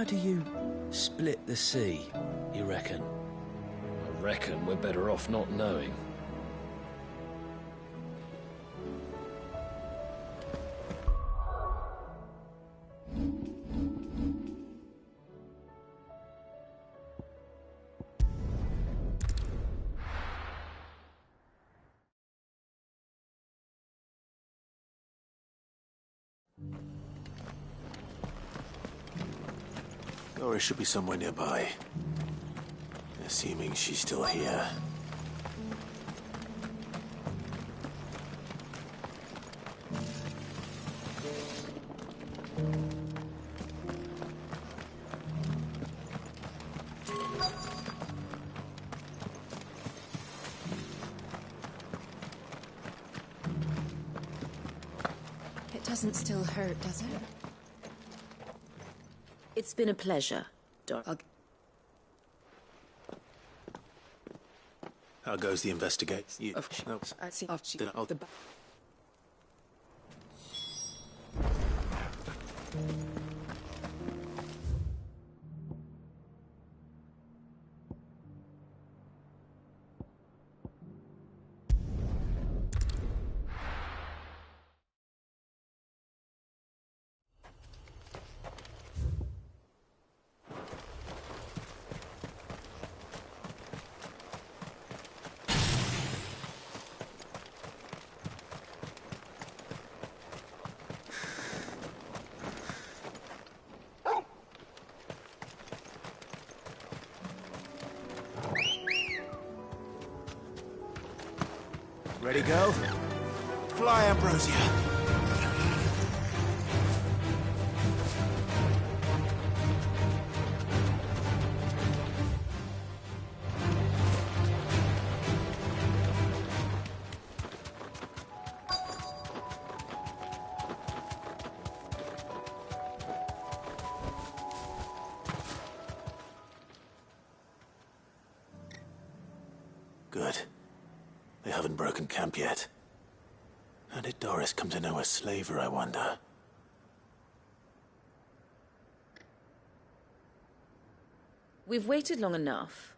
How do you split the sea, you reckon? I reckon we're better off not knowing. Doris should be somewhere nearby. Assuming she's still here. It doesn't still hurt, does it? It's been a pleasure, Dor. How goes the investigate? Of course. I see. The Ready, go? Fly, Ambrosia. Good. They haven't broken camp yet. How did Doris come to know a slaver, I wonder? We've waited long enough.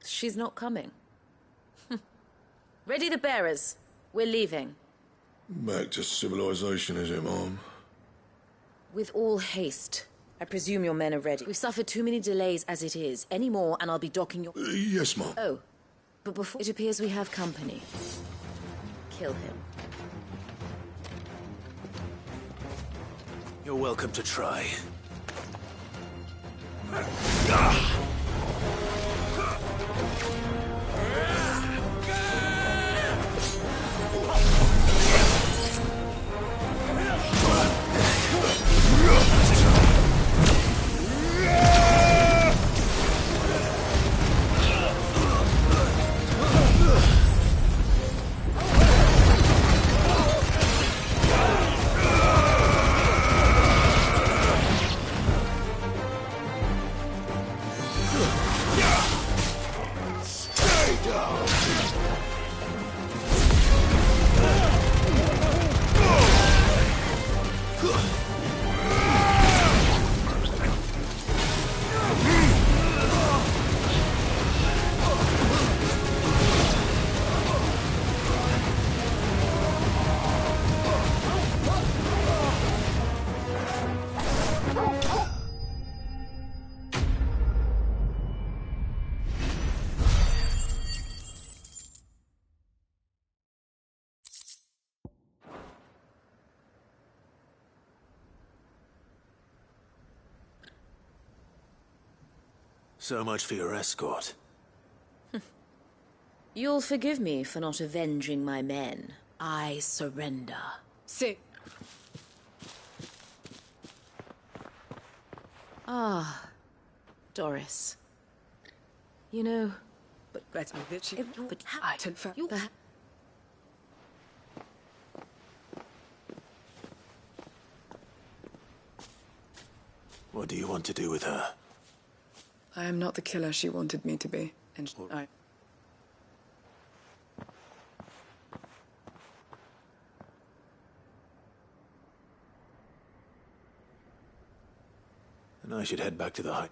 She's not coming. Ready the bearers. We're leaving. Back to civilization, is it, Mom? With all haste. I presume your men are ready. We've suffered too many delays as it is. Any more and I'll be docking your... Yes, Mom. Oh, but before... It appears we have company. Kill him. You're welcome to try. So much for your escort. You'll forgive me for not avenging my men. I surrender. Sit. Ah, Doris. You know... But that's me that she... But I took for... You... What do you want to do with her? I am not the killer she wanted me to be, and and I should head back to the high.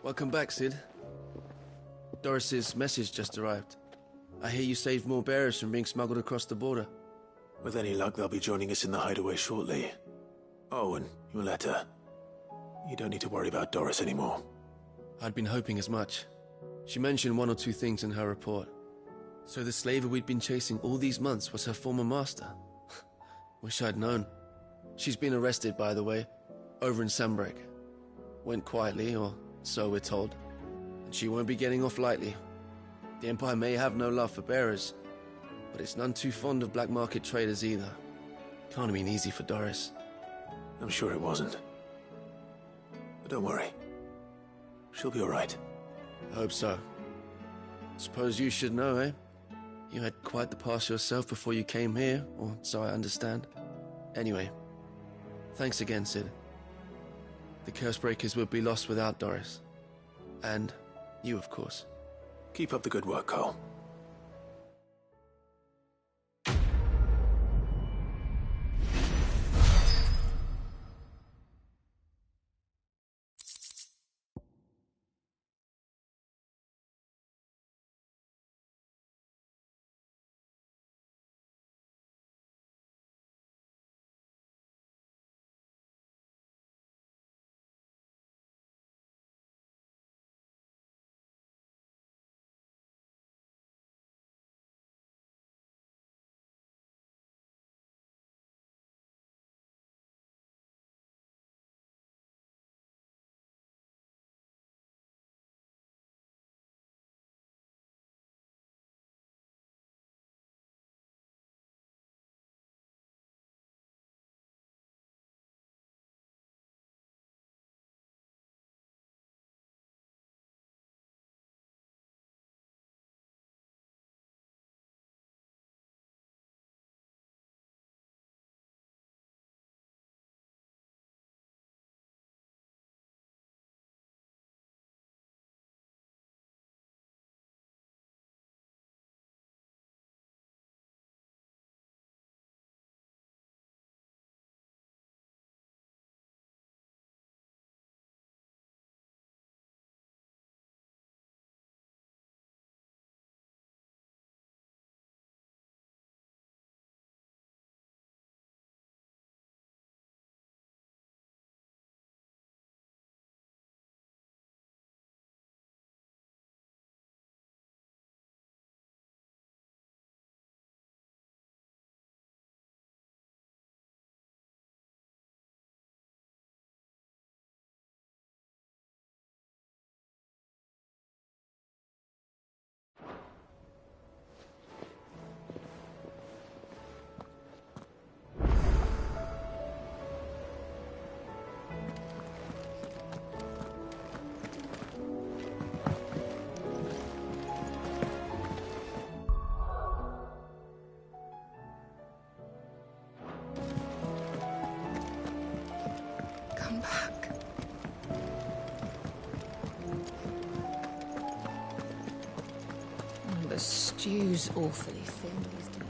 Welcome back, Sid. Doris's message just arrived. I hear you saved more bearers from being smuggled across the border. With any luck, they'll be joining us in the hideaway shortly. Oh, and your letter. You don't need to worry about Doris anymore. I'd been hoping as much. She mentioned one or two things in her report. So the slaver we'd been chasing all these months was her former master. Wish I'd known. She's been arrested, by the way, over in Sambrek. Went quietly, or so we're told. And she won't be getting off lightly. The Empire may have no love for bearers, but it's none too fond of black market traders either. Can't have been easy for Doris. I'm sure it wasn't. But don't worry. She'll be all right. I hope so. Suppose you should know, eh? You had quite the past yourself before you came here, or so I understand. Anyway, thanks again, Sid. The Cursebreakers would be lost without Doris. And you, of course. Keep up the good work, Cole. Come back. Oh, the stew's awfully thin these days.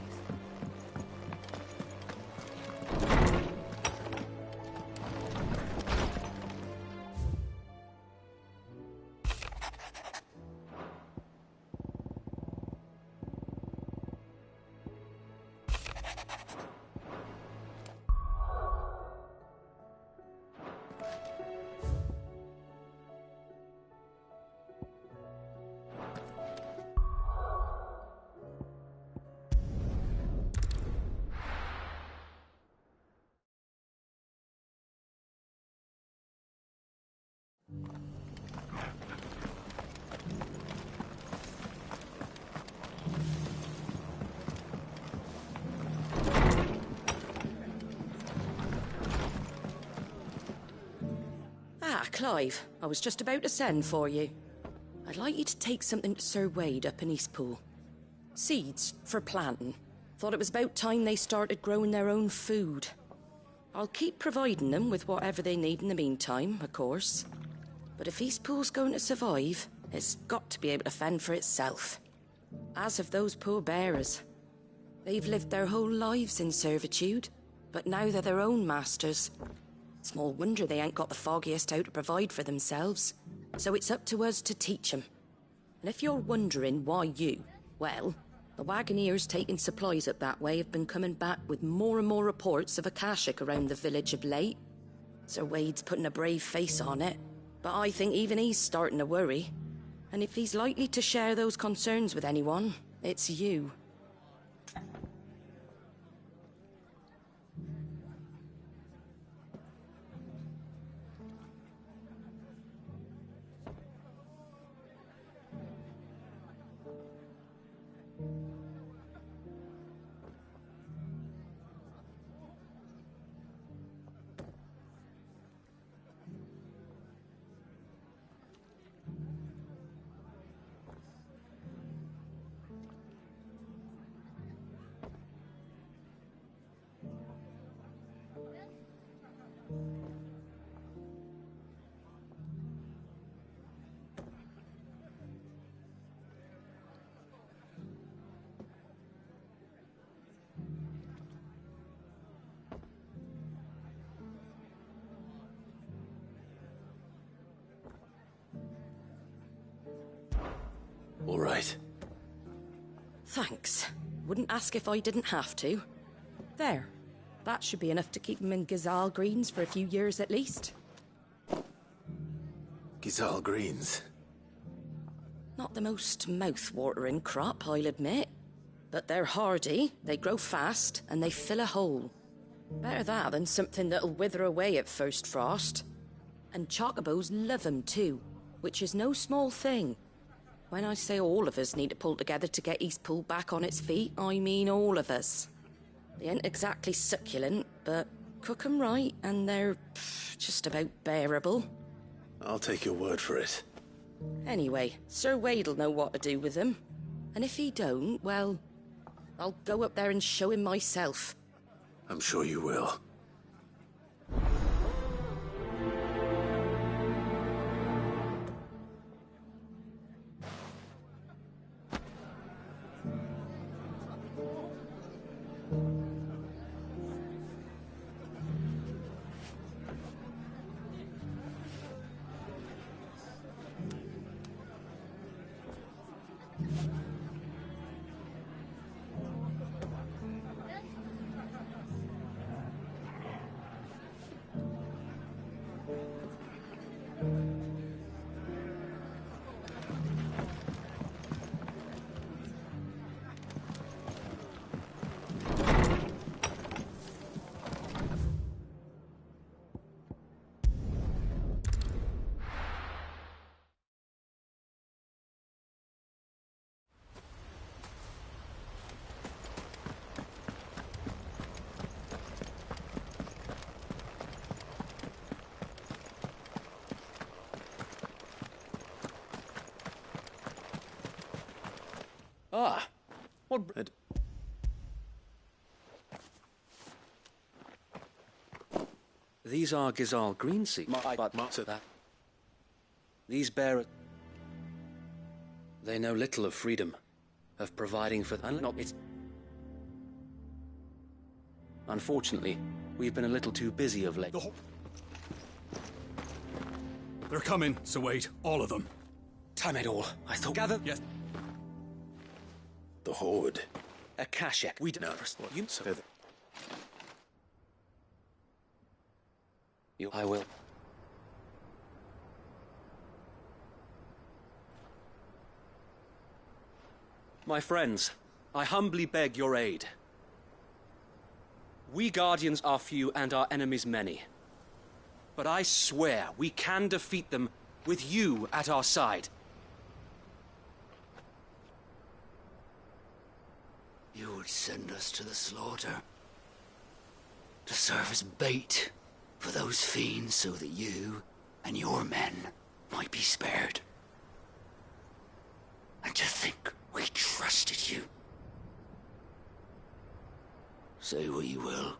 Ah, Clive, I was just about to send for you. I'd like you to take something to Sir Wade up in Eastpool. Seeds for planting. Thought it was about time they started growing their own food. I'll keep providing them with whatever they need in the meantime, of course. But if Eastpool's going to survive, it's got to be able to fend for itself. As have those poor bearers. They've lived their whole lives in servitude, but now they're their own masters. Small wonder they ain't got the foggiest how to provide for themselves. So it's up to us to teach them. And if you're wondering why you, well, the Wagoneers taking supplies up that way have been coming back with more and more reports of Akashic around the village of late. Sir Wade's putting a brave face on it, but I think even he's starting to worry. And if he's likely to share those concerns with anyone, it's you. All right. Thanks. Wouldn't ask if I didn't have to. There. That should be enough to keep them in Gazal Greens for a few years at least. Gazal Greens. Not the most mouth-watering crop, I'll admit. But they're hardy, they grow fast, and they fill a hole. Better that than something that'll wither away at first frost. And chocobos love 'em too, which is no small thing. When I say all of us need to pull together to get Eastpool back on its feet, I mean all of us. They ain't exactly succulent, but cook 'em right and they're just about bearable. I'll take your word for it. Anyway, Sir Wade'll know what to do with them. And if he don't, well, I'll go up there and show him myself. I'm sure you will. Ah, what... These are Gazal green seeds, but that... These bear... They know little of freedom, of providing for... Unfortunately, we've been a little too busy of late. They're coming, Sir Wade, all of them. Time it all. I thought... Gather... Yes. The Horde. Akashic. We don't... You... I will. My friends, I humbly beg your aid. We Guardians are few and our enemies many. But I swear we can defeat them with you at our side. You would send us to the slaughter, to serve as bait for those fiends so that you and your men might be spared. And to think we trusted you. Say what you will.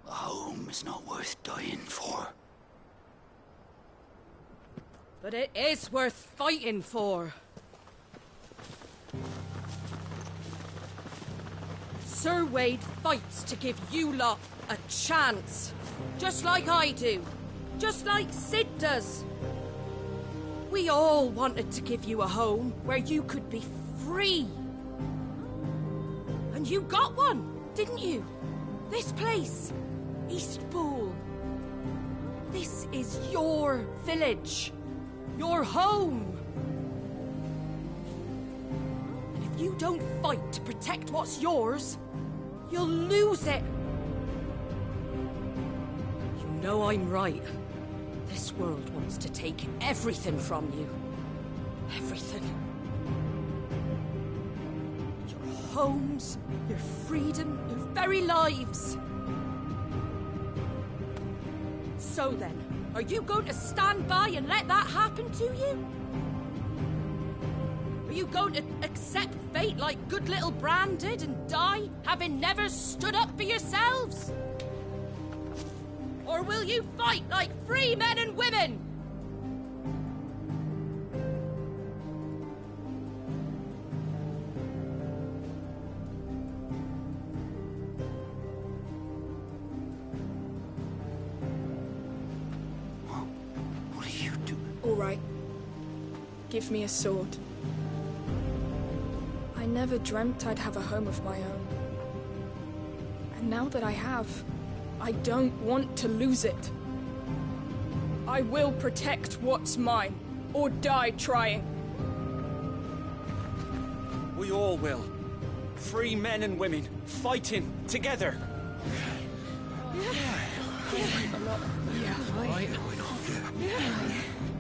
A home is not worth dying for. But it is worth fighting for. Sir Wade fights to give you lot a chance. Just like I do. Just like Sid does. We all wanted to give you a home where you could be free. And you got one, didn't you? This place, Eastpool. This is your village. Your home. And if you don't fight to protect what's yours, you'll lose it. You know I'm right. This world wants to take everything from you. Everything. Your homes, your freedom, your very lives. So then, are you going to stand by and let that happen to you? Are you going to accept fate like good little Bran did and die, having never stood up for yourselves? Or will you fight like free men and women? What are you doing? All right. Give me a sword. I never dreamt I'd have a home of my own. And now that I have, I don't want to lose it. I will protect what's mine, or die trying. We all will. Free men and women, fighting together.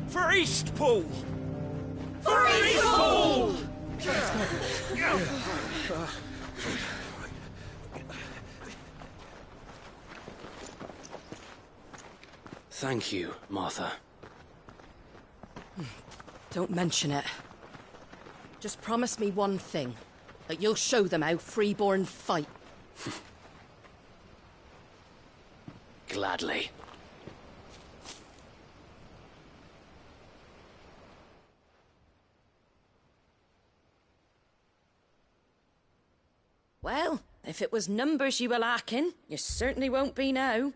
For Eastpool! For Eastpool! Thank you, Martha. Don't mention it. Just promise me one thing. That you'll show them how freeborn fight. Gladly. Well, if it was numbers you were lacking, you certainly won't be now.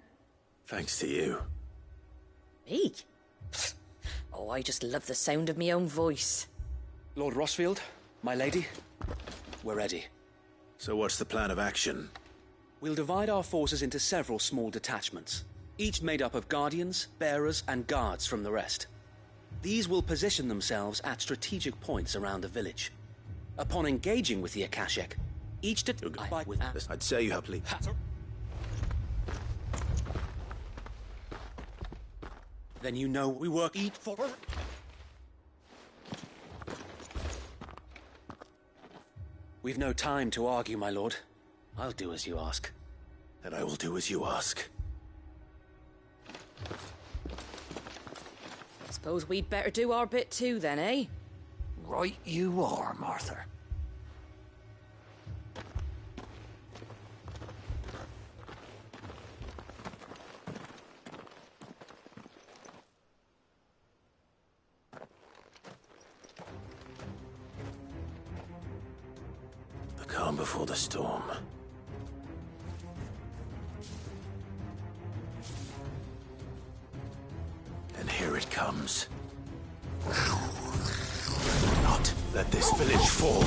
Thanks to you. Me? Oh, I just love the sound of my own voice. Lord Rossfield, my lady, we're ready. So what's the plan of action? We'll divide our forces into several small detachments, each made up of guardians, bearers, and guards from the rest. These will position themselves at strategic points around the village. Upon engaging with the Akashic, each I'd say you have please. Then you know we work eat for. We've no time to argue, my lord. I'll do as you ask. And I will do as you ask. Suppose we'd better do our bit too then, eh? Right you are, Martha. The calm before the storm. And here it comes. Not let this village fall.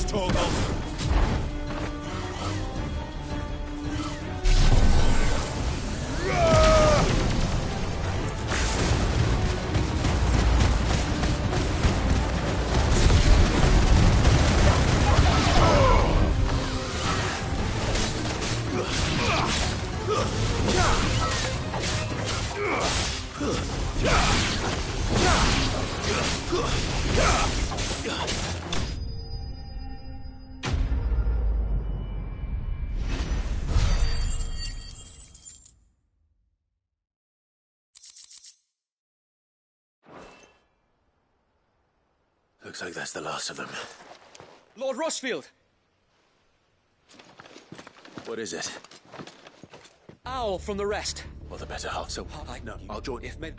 Torgal. Looks like that's the last of them. Lord Rossfield! What is it? Owl from the rest. Well, the better half. So, no, I'll join. If made...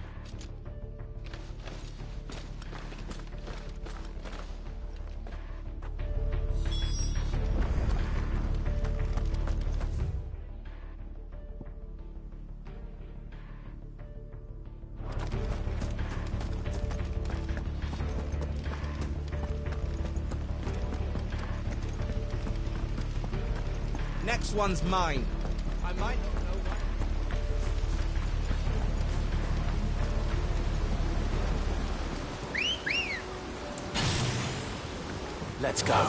Next one's mine. I might not know what. Let's go.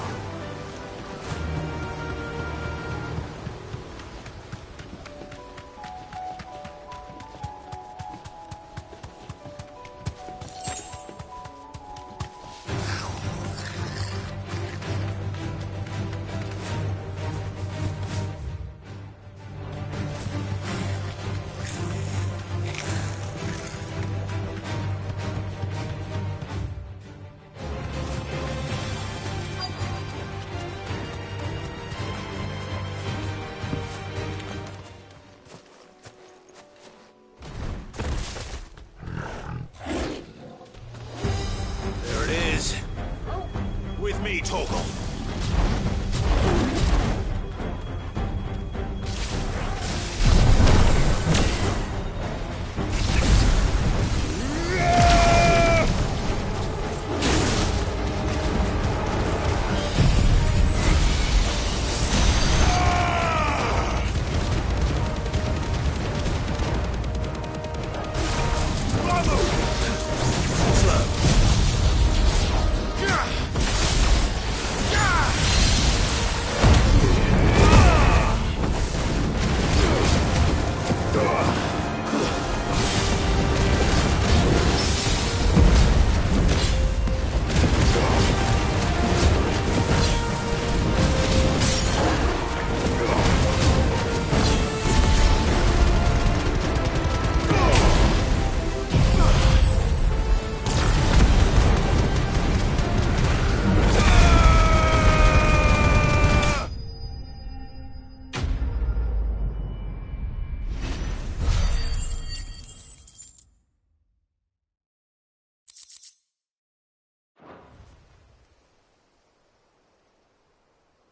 With me, Torgal.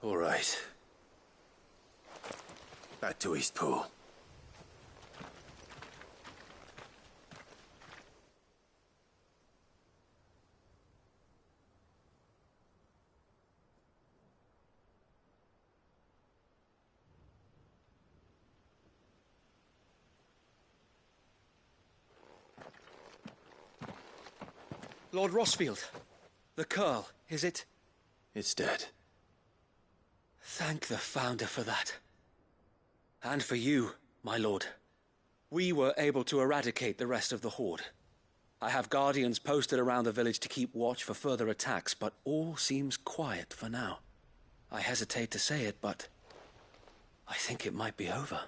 All right. Back to Eastpool. Lord Rossfield, the Curl, is it? It's dead. Thank the Founder for that. And for you, my lord. We were able to eradicate the rest of the Horde. I have guardians posted around the village to keep watch for further attacks, but all seems quiet for now. I hesitate to say it, but I think it might be over.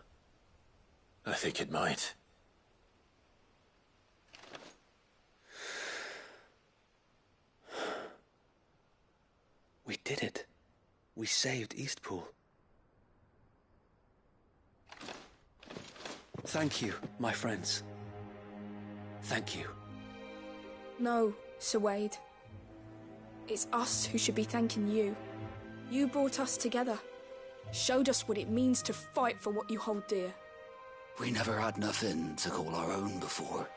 I think it might. We did it. We saved Eastpool. Thank you, my friends. Thank you. No, Sir Wade. It's us who should be thanking you. You brought us together. Showed us what it means to fight for what you hold dear. We never had nothing to call our own before.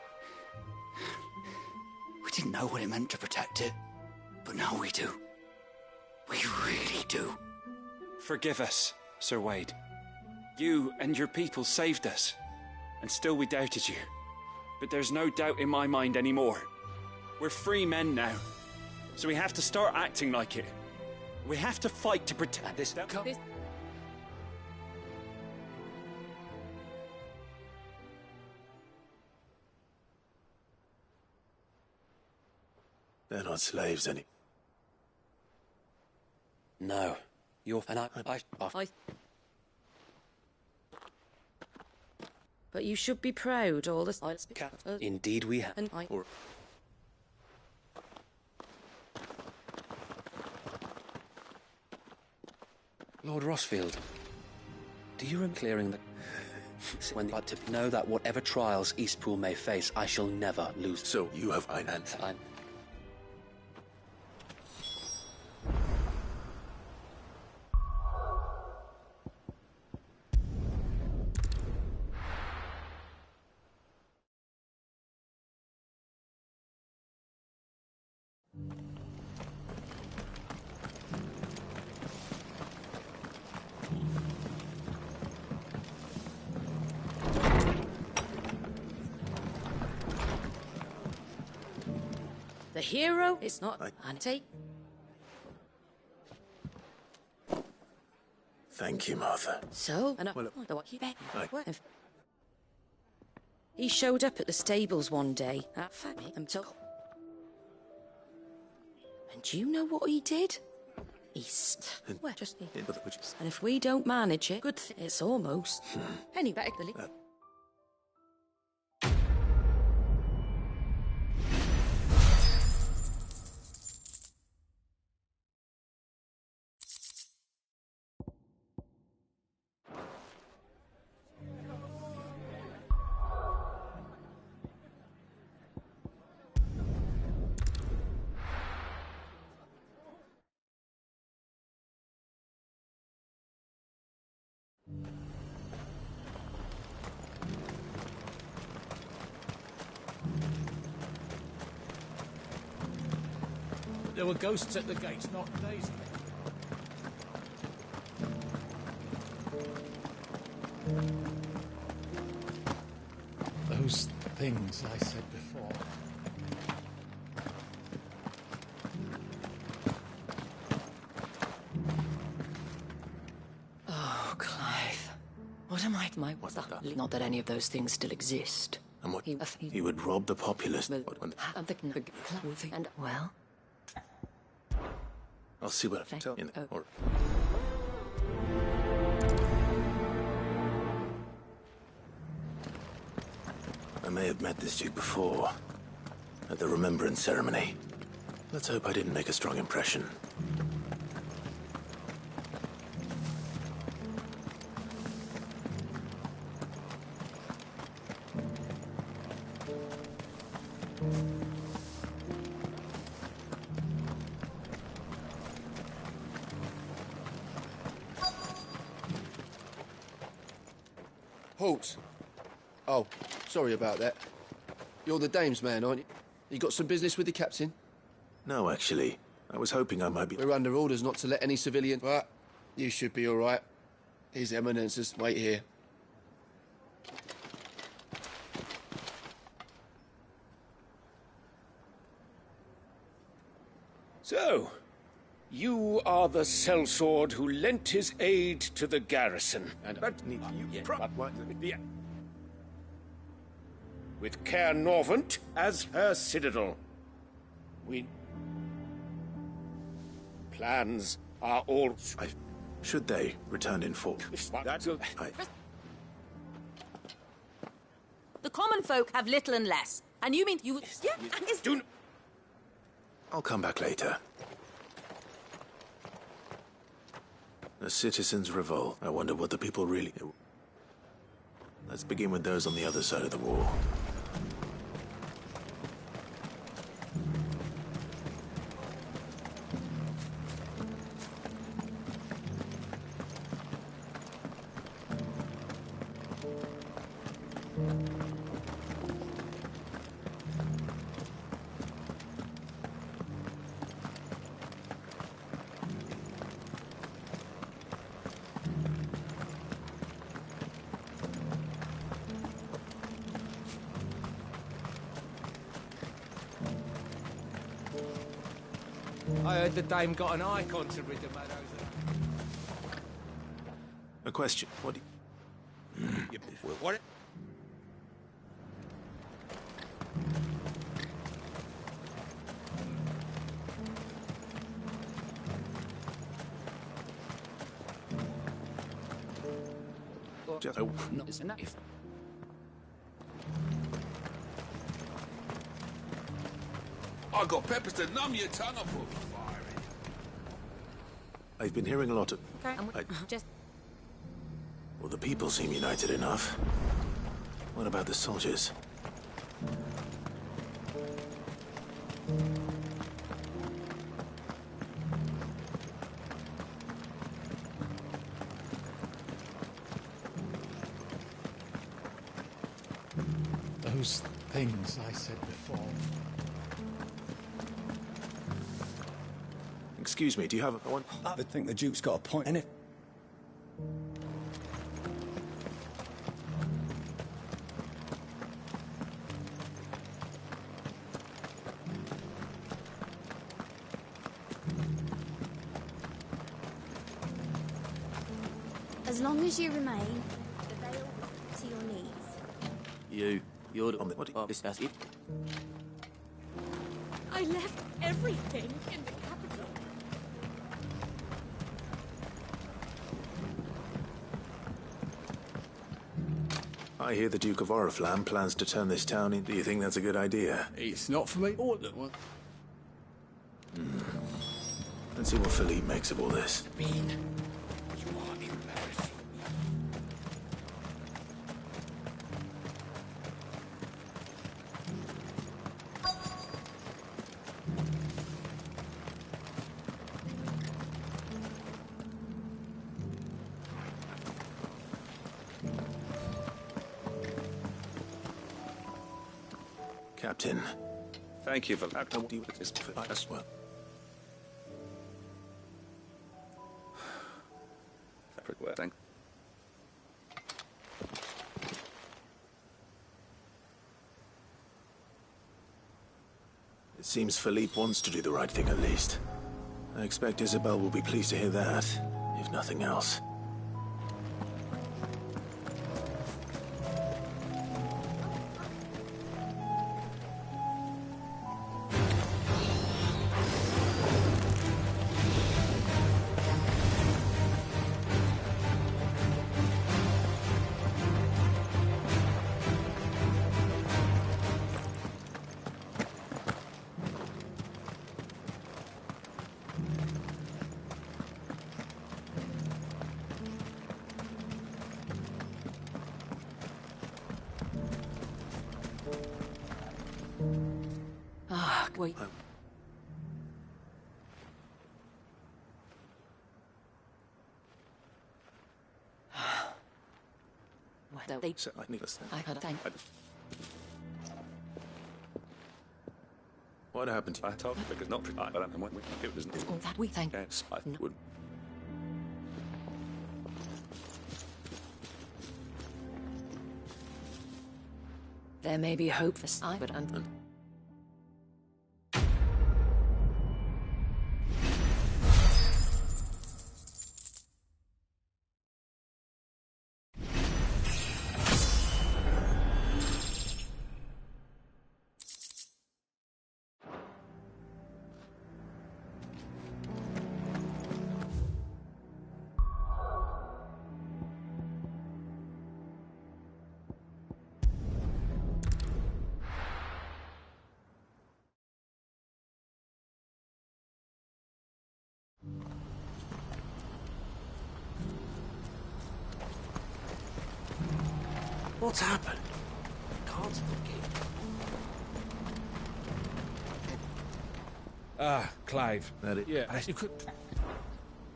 We didn't know what it meant to protect it, but now we do. We really do. Forgive us, Sir Wade. You and your people saved us, and still we doubted you. But there's no doubt in my mind anymore. We're free men now, so we have to start acting like it. We have to fight to protect this. They're not slaves any. No. You're... and I... But you should be proud, all this... Indeed we have. And Lord Rossfield, do you remember clearing the... when but to know that whatever trials Eastpool may face, I shall never lose. So you have ein answer. the hero is not... take... Thank you, Martha. So, and Well, he showed up at the stables one day. And do you know what he did? East. Well, just and if we don't manage it, good thing it's almost. Anyway, There were ghosts at the gates, not days. Those things I said before. Oh, Clive. What am I... What's that? Not that any of those things still exist. And what? He would rob the populace. I'm thinking of... And, well... I'll see what I tell you. Or... I may have met this dude before, at the Remembrance Ceremony. Let's hope I didn't make a strong impression. Halt. Oh, sorry about that. You're the dame's man, aren't you? You got some business with the captain? No, actually. I was hoping I might be... We're under orders not to let any civilian... But you should be all right. His Eminences wait here. So, you are the sellsword who lent his aid to the garrison. And with Caer Norvant as her citadel. Plans are all... Should they return in full? The common folk have little and less. And you mean you... Yeah, and I'll come back later. A citizens' revolt. I wonder what the people really... Let's begin with those on the other side of the wall. I heard the dame got an icon to rid the meadows of. A question. What do you... What? Just... No, it's a knife. I got peppers to numb your tongue. I put fire in. I've been hearing a lot of... Just... Well, the people seem united enough. What about the soldiers? Those things I said before. Excuse me, do you have a one? I think the Duke's got a point in it. As long as you remain available to your needs. You're on the... What? That's it? I left everything in the capital. I hear the Duke of Oriflamme plans to turn this town in. Do you think that's a good idea? It's not for me or that one. Let's see what Philippe makes of all this. You are embarrassing. Captain. Thank you for that. I'll deal with this as well. Thank. It seems Philippe wants to do the right thing at least. I expect Isabel will be pleased to hear that, if nothing else. Wait. Well, they... So, Nicholas, I had a thank... What happened? I told you because not but I'm it was All that we thank... Yes, I would. There may be hope for I, but I'm... What's happened? Cards at the gate. Ah, Clive. That it? Yeah, you could...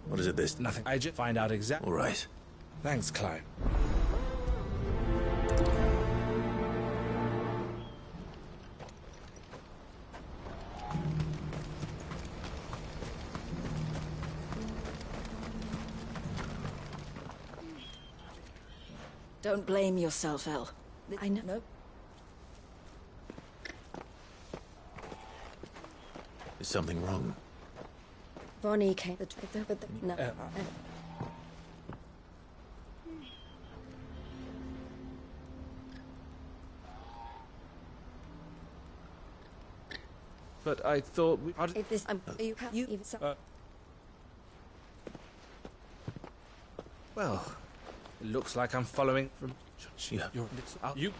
What is it this? Nothing. I just find out exactly... All right. Thanks, Clive. Don't blame yourself, El. I know. Is something wrong? Vonnie came the but no. But I thought we... If this, you even so. Well, it looks like I'm following from... Yeah. You...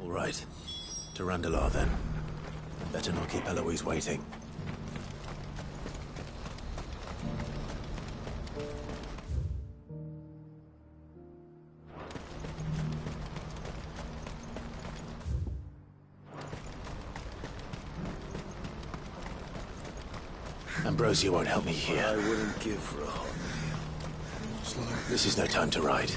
All right. To Randalar, then. Better not keep Eloise waiting. Ambrosia won't help me here. I wouldn't give for a hot meal. This is no time to ride.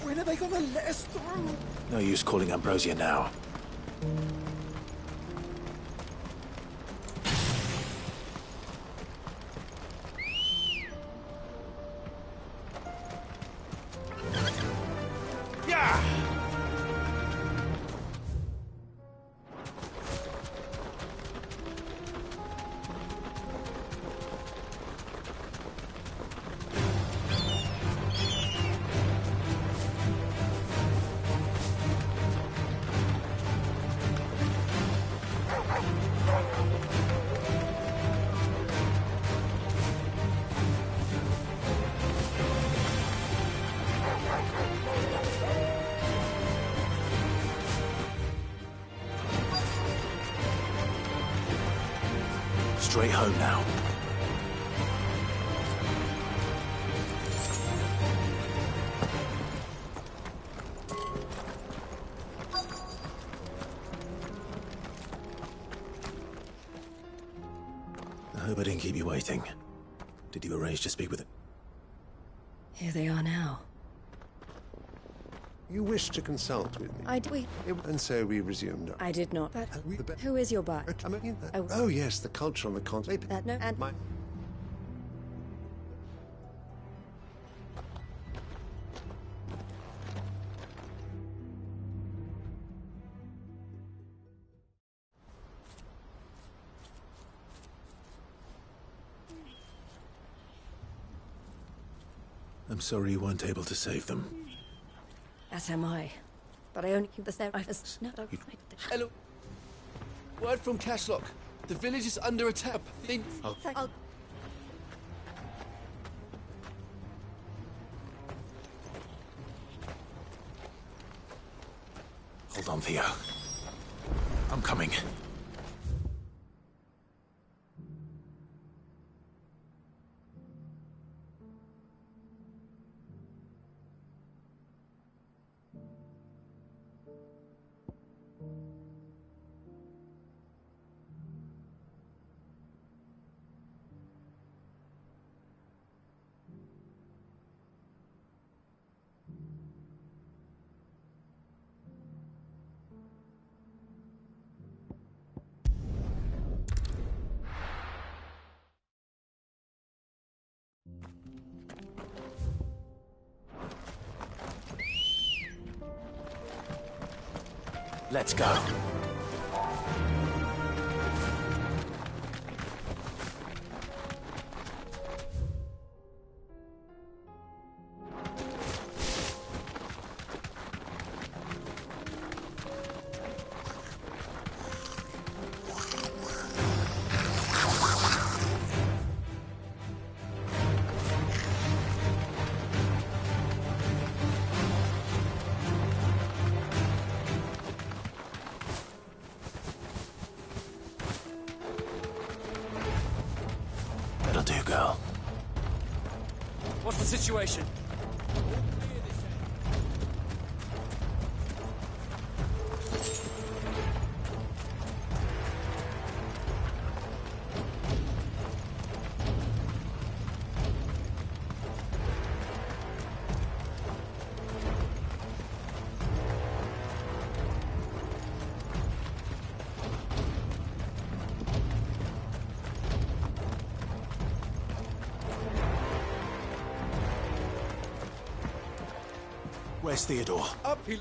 When are they gonna let us through? No use calling Ambrosia now. Straight home now. I hope I didn't keep you waiting. Did you arrange to speak with it? Here they are now. You wished to consult with me. And so we resumed. I did not. But who is your buyer? Oh yes, the culture on the continent. No, and I'm sorry you weren't able to save them. as am I. But I only keep the therapist. No, don't. Hello. Word from Cashlock. The village is under attack. I'll... Hold on, Theo. I'm coming. Let's go. That'll do, girl. What's the situation? Where's Theodore? Up he...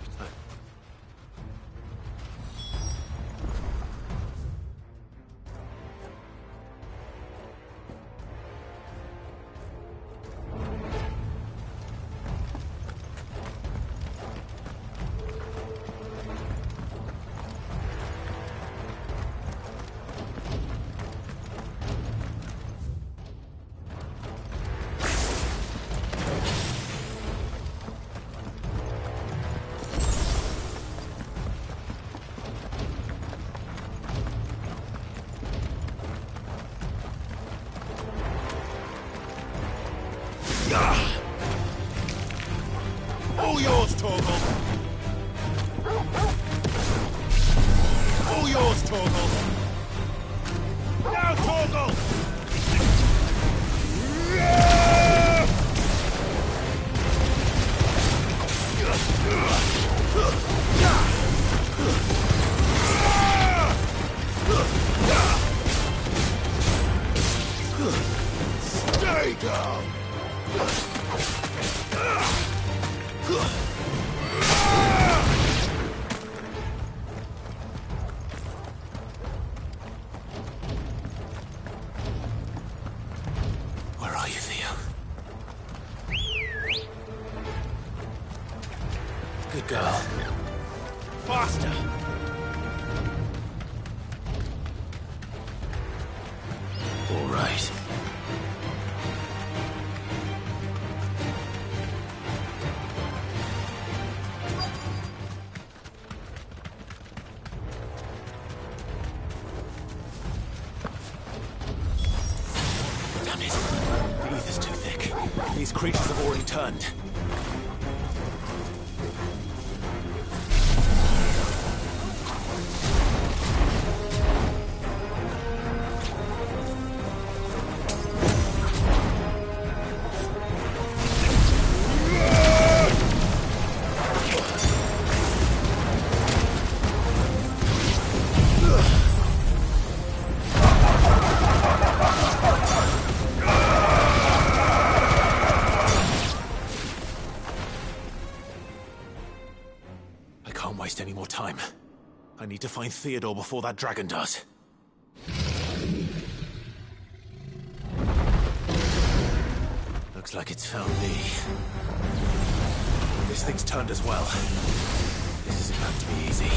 creatures have already turned. Any more time. I need to find Theodore before that dragon does. Looks like it's found me. This thing's turned as well. This isn't going to be easy.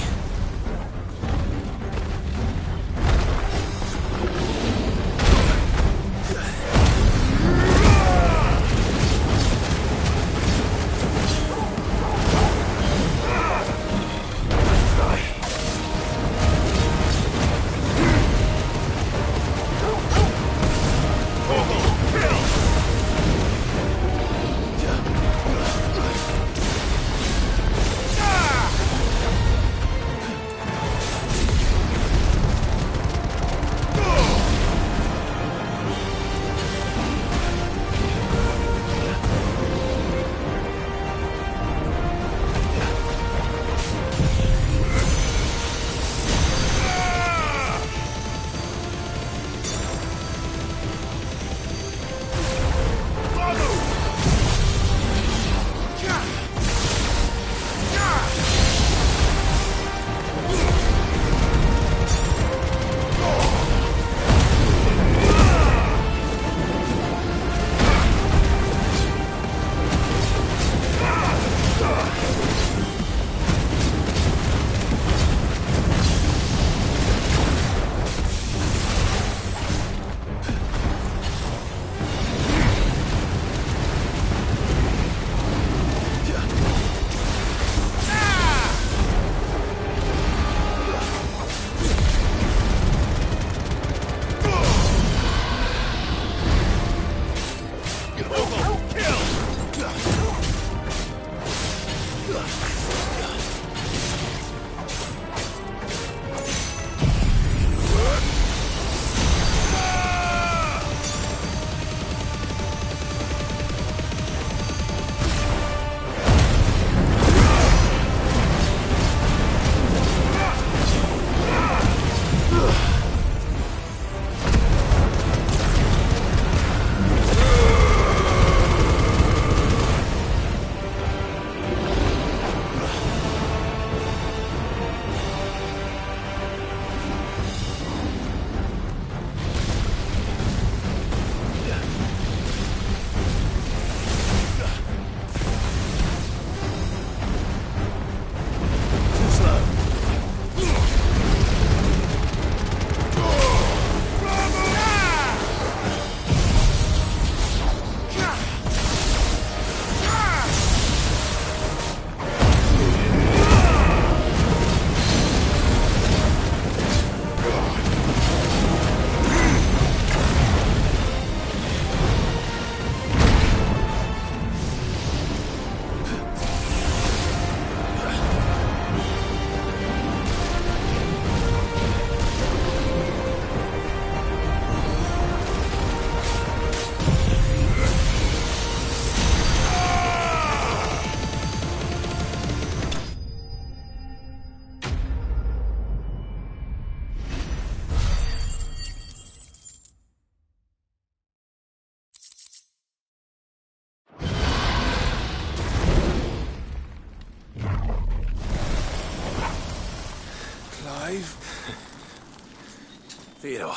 Theodore,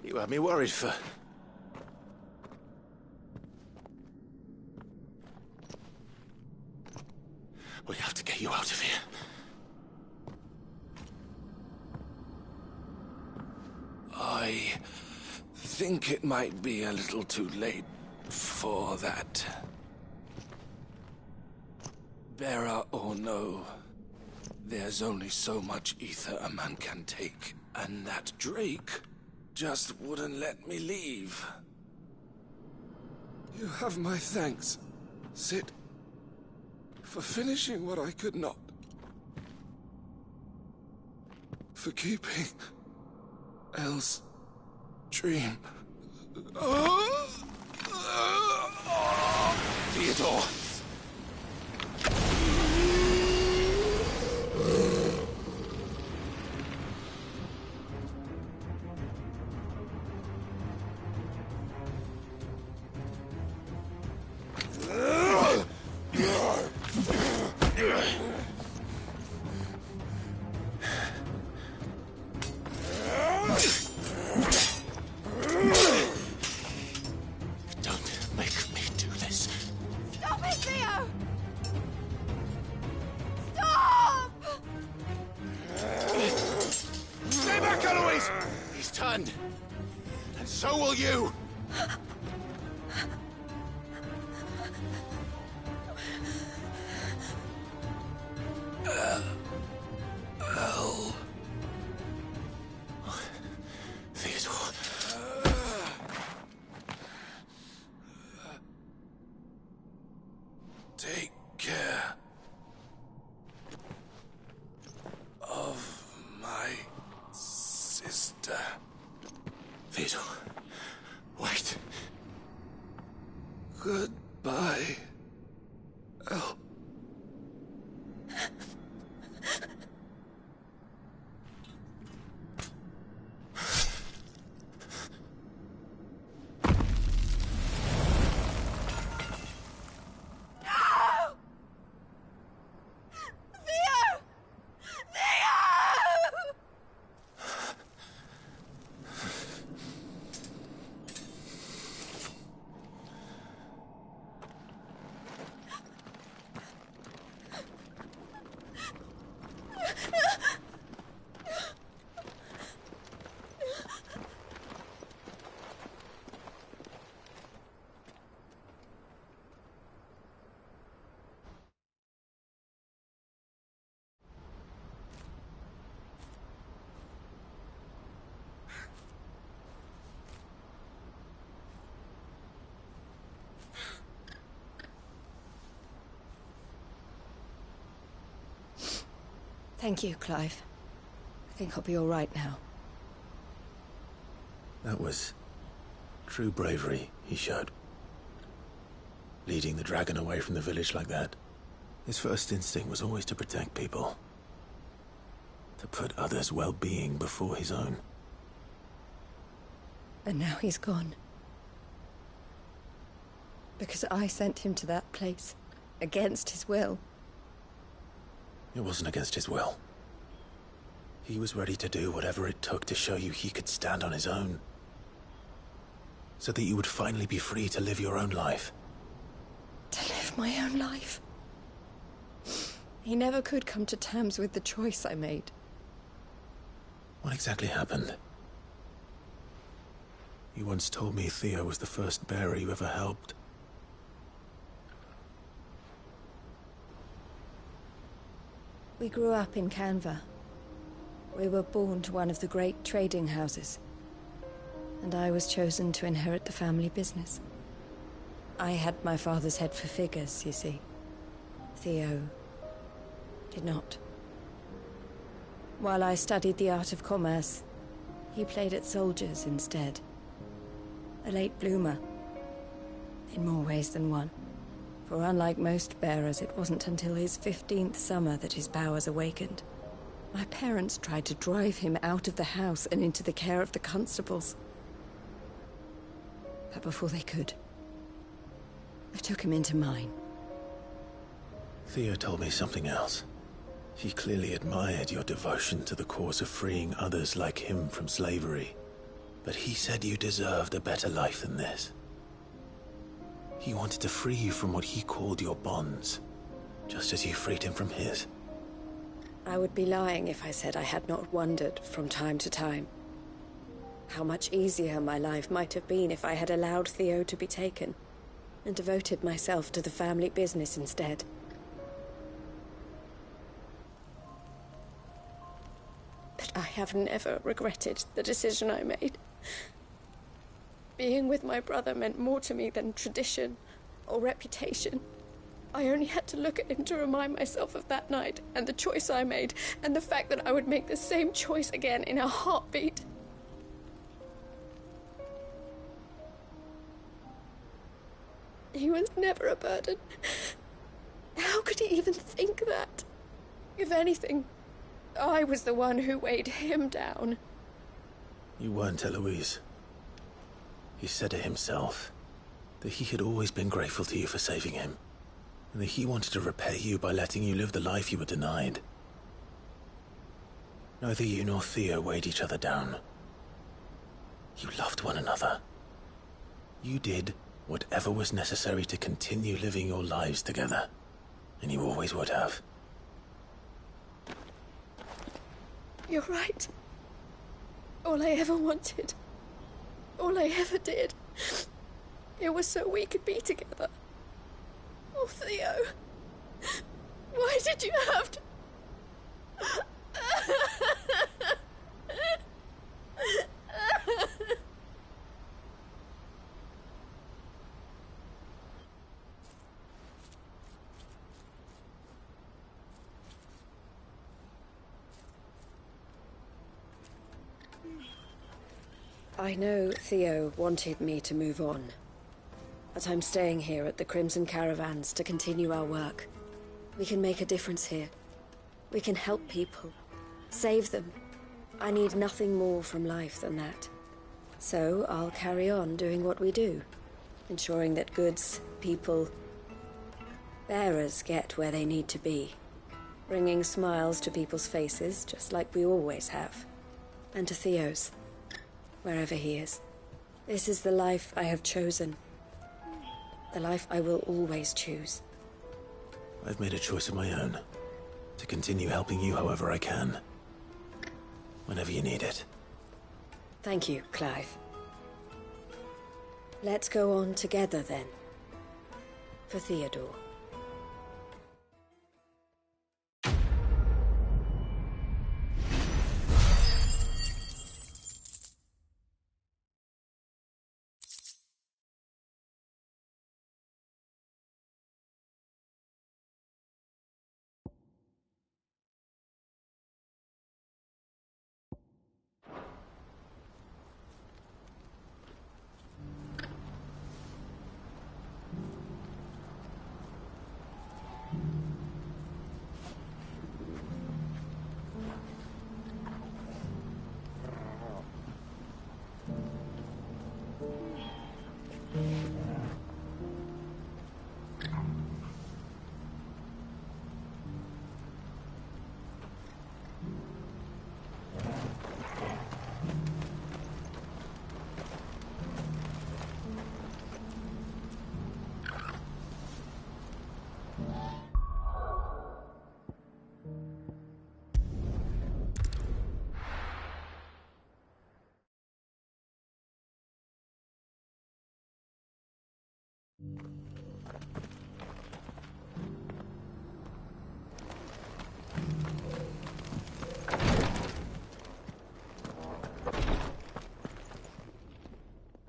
you had me worried for... We have to get you out of here. I think it might be a little too late for that. Bearer or no, there's only so much ether a man can take, and that Drake just wouldn't let me leave. You have my thanks, Sid, for finishing what I could not. For keeping Elle's dream. Theodore! Don't make me do this. Stop it, Theo! Stop! Stay back, Eloise! He's turned. And so will you! Elle. Theodore. Take care of my sister. Theodore, wait. Goodbye, Elle. Thank you, Clive. I think I'll be all right now. That was true bravery he showed. Leading the dragon away from the village like that. His first instinct was always to protect people. To put others' well-being before his own. And now he's gone. Because I sent him to that place, against his will. It wasn't against his will. He was ready to do whatever it took to show you he could stand on his own. So that you would finally be free to live your own life. To live my own life? He never could come to terms with the choice I made. What exactly happened? You once told me Theo was the first bearer you ever helped. We grew up in Canva. We were born to one of the great trading houses. And I was chosen to inherit the family business. I had my father's head for figures, you see. Theo did not. While I studied the art of commerce, he played at soldiers instead. A late bloomer, in more ways than one. For unlike most bearers, it wasn't until his 15th summer that his powers awakened. My parents tried to drive him out of the house and into the care of the constables. But before they could, I took him into mine. Theo told me something else. He clearly admired your devotion to the cause of freeing others like him from slavery. But he said you deserved a better life than this. He wanted to free you from what he called your bonds, just as you freed him from his. I would be lying if I said I had not wondered from time to time how much easier my life might have been if I had allowed Theo to be taken and devoted myself to the family business instead. But I have never regretted the decision I made. Being with my brother meant more to me than tradition or reputation. I only had to look at him to remind myself of that night, and the choice I made, and the fact that I would make the same choice again in a heartbeat. He was never a burden. How could he even think that? If anything, I was the one who weighed him down. You weren't, Eloise. He said it himself, that he had always been grateful to you for saving him, and that he wanted to repay you by letting you live the life you were denied. Neither you nor Theo weighed each other down. You loved one another. You did whatever was necessary to continue living your lives together, and you always would have. You're right. All I ever wanted, all I ever did, it was so we could be together. Oh, Theo, why did you have to... I know Theo wanted me to move on, but I'm staying here at the Crimson Caravans to continue our work. We can make a difference here. We can help people, save them. I need nothing more from life than that. So I'll carry on doing what we do, ensuring that goods, people, bearers get where they need to be, bringing smiles to people's faces just like we always have, and to Theo's. Wherever he is. This is the life I have chosen. The life I will always choose. I've made a choice of my own. To continue helping you however I can. Whenever you need it. Thank you, Clive. Let's go on together then. For Theodore.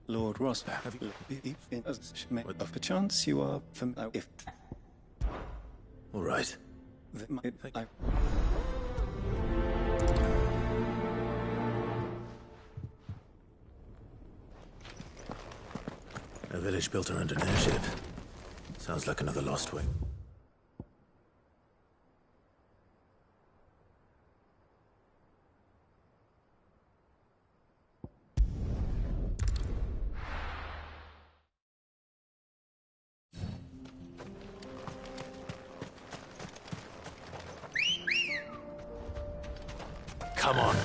Lord Ross, have you perchance you are familiar if... All right. A village built around an airship. Sounds like another Lost Wing. Come on.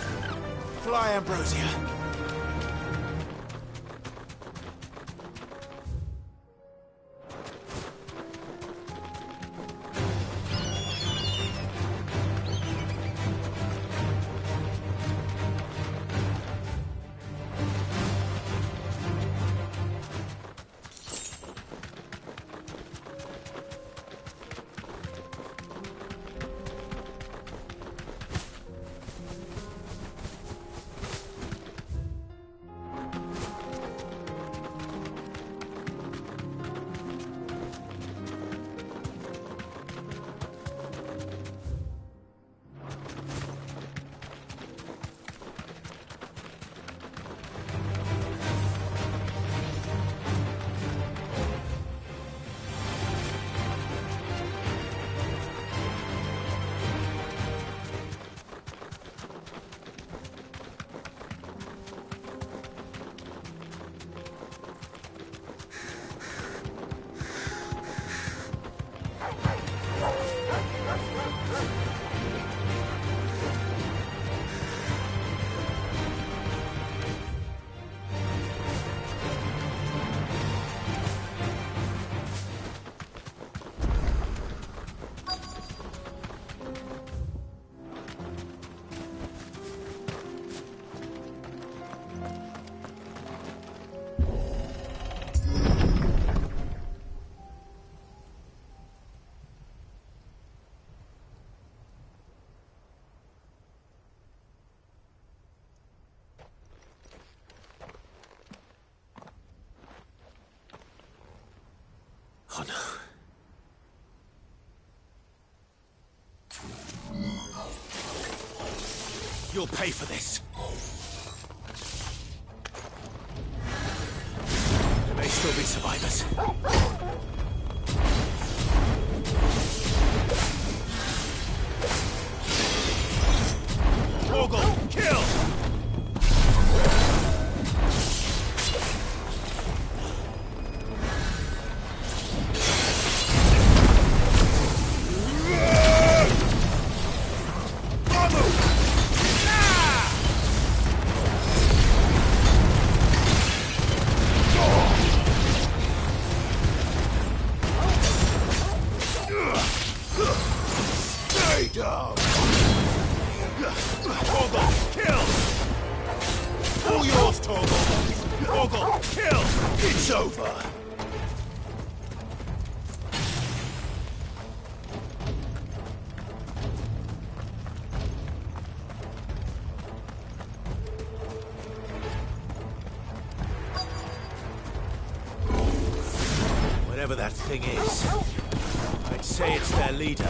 Fly, Ambrosia. Oh no. You'll pay for this. There may still be survivors. Torgal, kill! Stay down! Torgal, kill! All yours, Torgal! Torgal, kill! It's over! Whatever that thing is, I'd say it's their leader.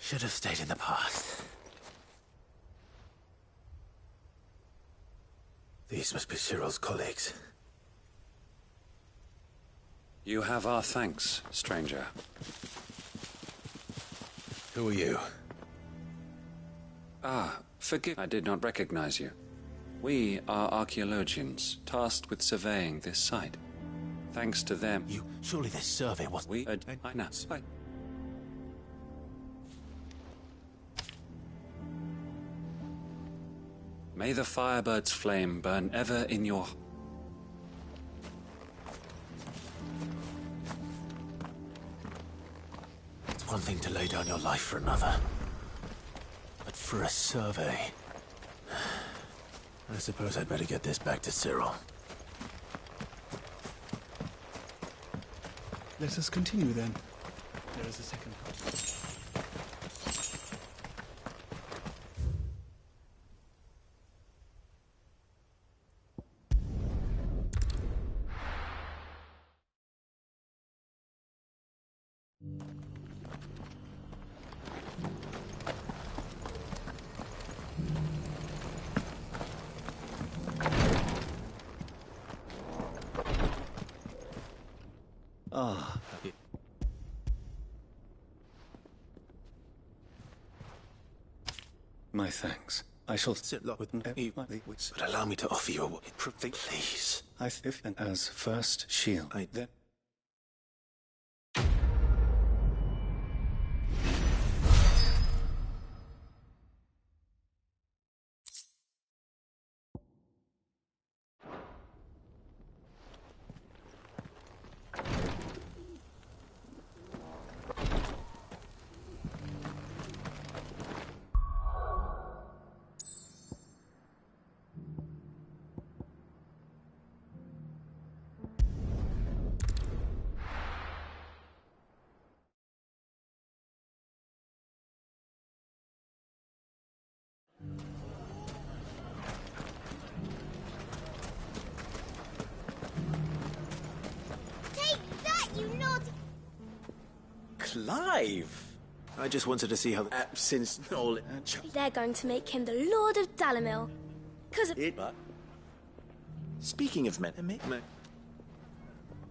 Should have stayed in the past. These must be Cyril's colleagues. You have our thanks, stranger. Who are you? Ah, forgive, I did not recognize you. We are archaeologians, tasked with surveying this site. Thanks to them... Surely this survey was... I know. May the Firebird's flame burn ever in your... It's one thing to lay down your life for another. But for a survey... I suppose I'd better get this back to Cyril. Let us continue then. There is a second part. Ah. My thanks. I shall sit with but allow me to offer you a please. I if and as first shield. I then. alive! I just wanted to see how... since all... They're going to make him the Lord of Dalamil. Because of... But... Speaking of men...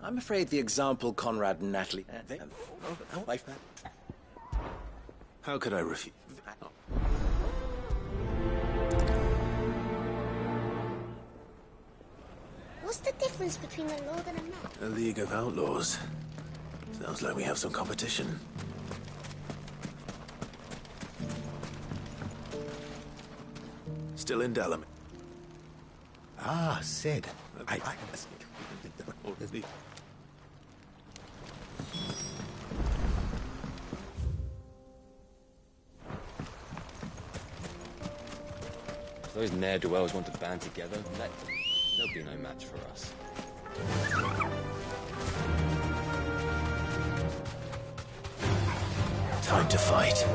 I'm afraid the example Conrad and Natalie... How could I refuse? What's the difference between a lord and a man? A League of Outlaws. Sounds like we have some competition. Still in Dalamil. Ah, Sid. If those ne'er-do-wells want to band together, let them. They'll be no match for us. Time to fight.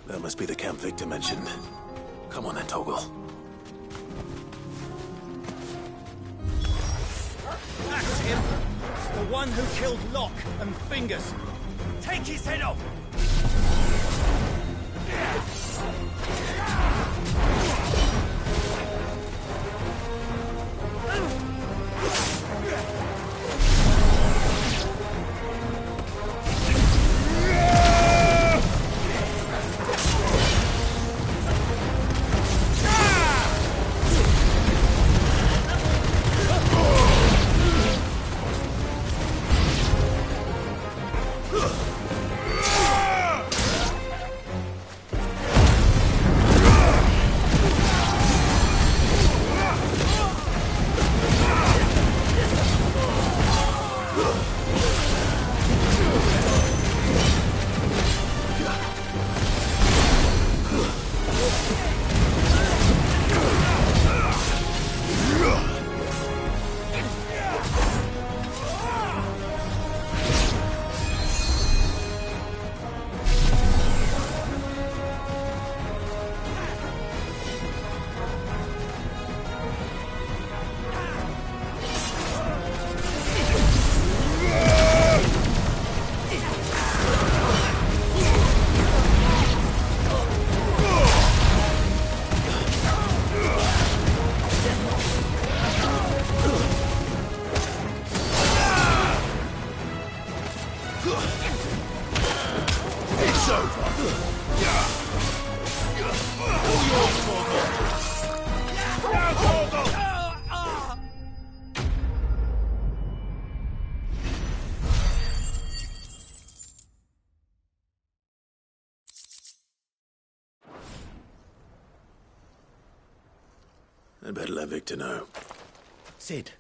That must be the camp Victor mentioned. Come on then, Toggle. That's him! The one who killed Locke and Fingers! Take his head off! I'd better let Victor know. Sid,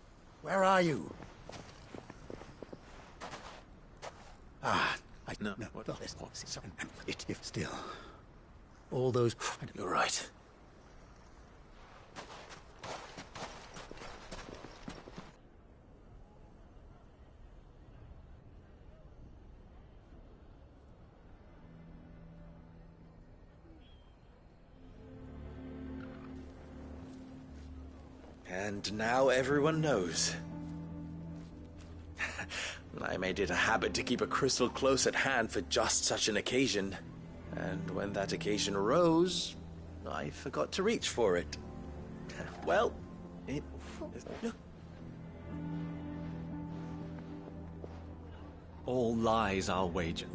where are you? No. If still. All those... You're right. And now everyone knows. I made it a habit to keep a crystal close at hand for just such an occasion. And when that occasion arose, I forgot to reach for it. Well, it... All lies, I'll wager.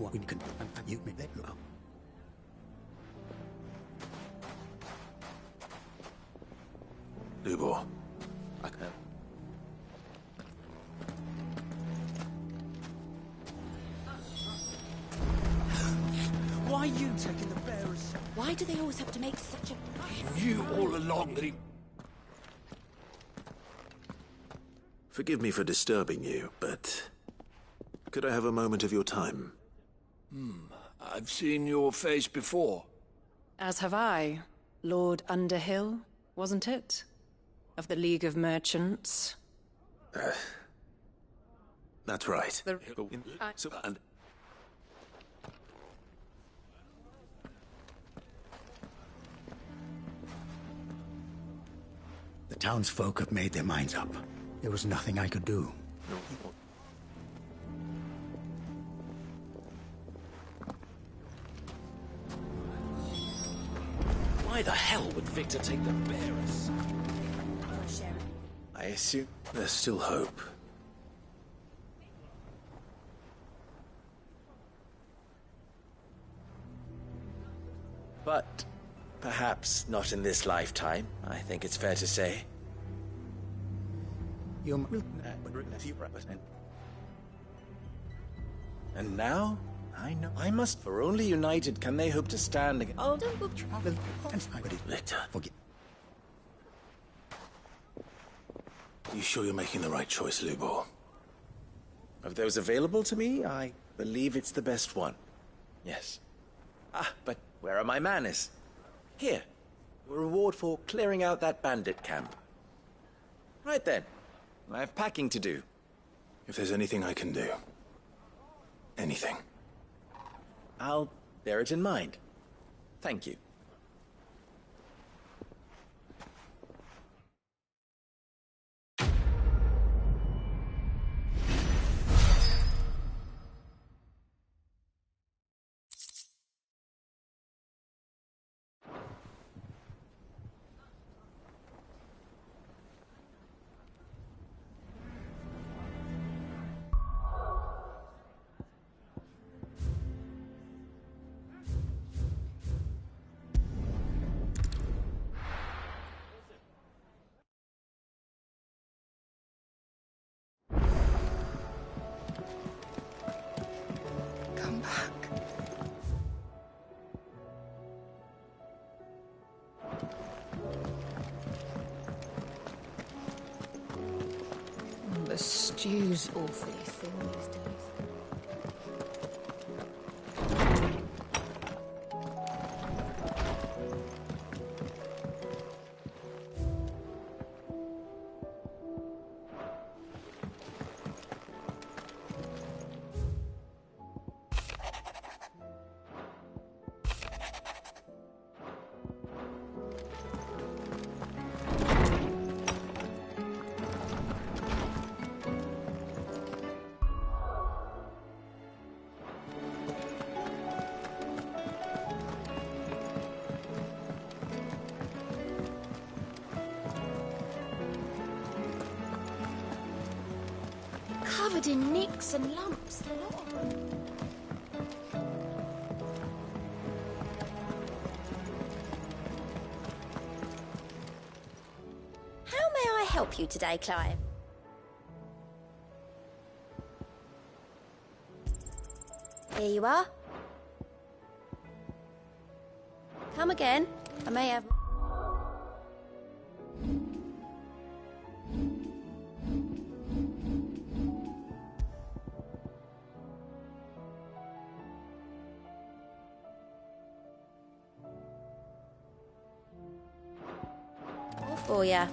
Lubor. Why are you taking the bearers? Why do they always have to make such a... He knew all along that he... Forgive me for disturbing you, but... could I have a moment of your time? I've seen your face before. As have I. Lord Underhill, wasn't it? Of the League of Merchants? That's right. The townsfolk have made their minds up. There was nothing I could do. Why the hell would Victor take the bearers? I assume there's still hope. But perhaps not in this lifetime, I think it's fair to say. And now, I know I must, for only united can they hope to stand against. Oh, don't travel. Victor, forget. You sure you're making the right choice, Lubor? Of those available to me, I believe it's the best one. Yes. Ah, but where are my manners? Here. A reward for clearing out that bandit camp. Right then. I have packing to do. If there's anything I can do. Anything. I'll bear it in mind. Thank you. Come back. The stew's awfully thin these days. Covered in nicks and lumps, the lot of them. How may I help you today, Clive? Here you are. Come again. I may have... for ya.